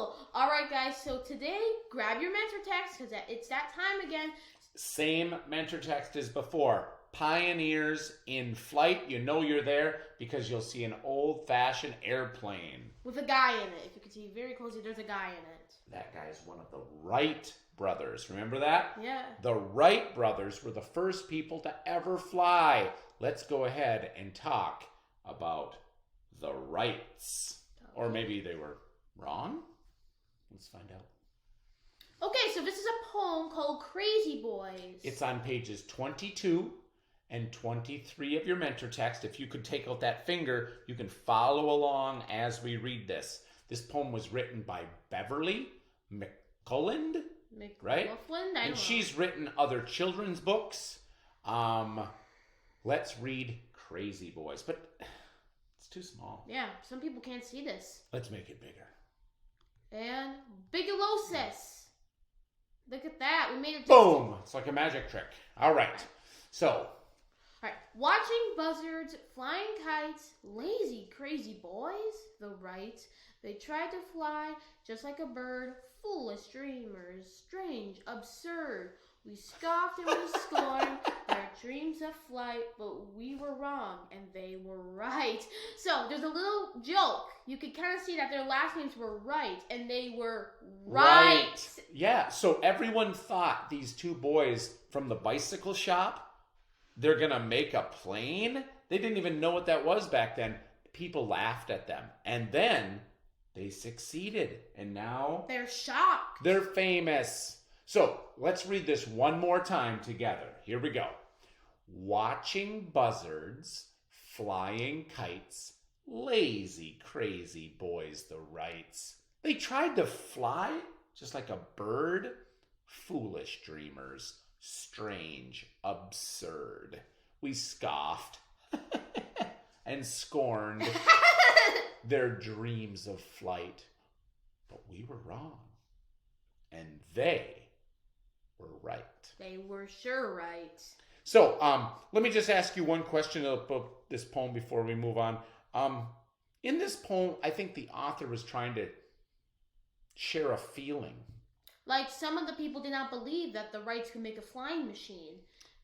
cool. All right, guys. So today, grab your mentor text because it's that time again. Same mentor text as before. Pioneers in flight. You know you're there because you'll see an old-fashioned airplane. With a guy in it. If you can see very closely, there's a guy in it. That guy is one of the Wright brothers. Remember that? Yeah. The Wright brothers were the first people to ever fly. Let's go ahead and talk about the Wrights. Or maybe they were wrong? Let's find out. Okay, so this is a poem called Crazy Boys. It's on pages 22 and 23 of your mentor text. If you could take out that finger, you can follow along as we read this. This poem was written by Beverly McCulland, right? And she's written other children's books. Let's read Crazy Boys, but it's too small. Yeah, some people can't see this. Let's make it bigger. And Bigelosis. Look at that. We made it. Boom! It's like a magic trick. All right. So. All right. Watching buzzards, flying kites, lazy, crazy boys, the Wrights. They tried to fly just like a bird, foolish dreamers, strange, absurd. We scoffed and we scorned their dreams of flight, but we were wrong and they were right. So there's a little joke. You could kind of see that their last names were Wright and they were right. Yeah, so everyone thought these two boys from the bicycle shop, they're going to make a plane. They didn't even know what that was back then. People laughed at them. And then they succeeded. And now they're shocked. They're famous. So let's read this one more time together. Here we go. Watching buzzards, flying kites, lazy, crazy boys, the Wrights. They tried to fly just like a bird. Foolish dreamers, strange, absurd. We scoffed and scorned their dreams of flight. But we were wrong. And they were right. They were sure right. So, let me just ask you one question about this poem before we move on. In this poem, I think the author was trying to share a feeling. Like some of the people did not believe that the Wrights could make a flying machine.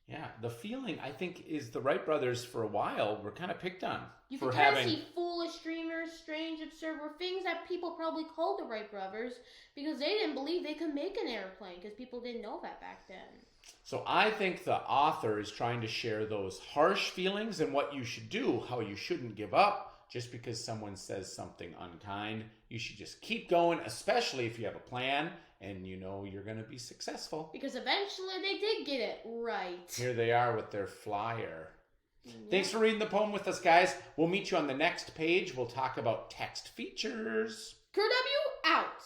Yeah, the feeling, I think, is the Wright brothers for a while were kind of picked on. You can kind of see foolish dreamers, strange, absurd, were things that people probably called the Wright brothers because they didn't believe they could make an airplane because people didn't know that back then. So I think the author is trying to share those harsh feelings and what you should do, how you shouldn't give up. Just because someone says something unkind, you should just keep going, especially if you have a plan and you know you're going to be successful. Because eventually they did get it right. Here they are with their flyer. Yeah. Thanks for reading the poem with us, guys. We'll meet you on the next page. We'll talk about text features. KW out.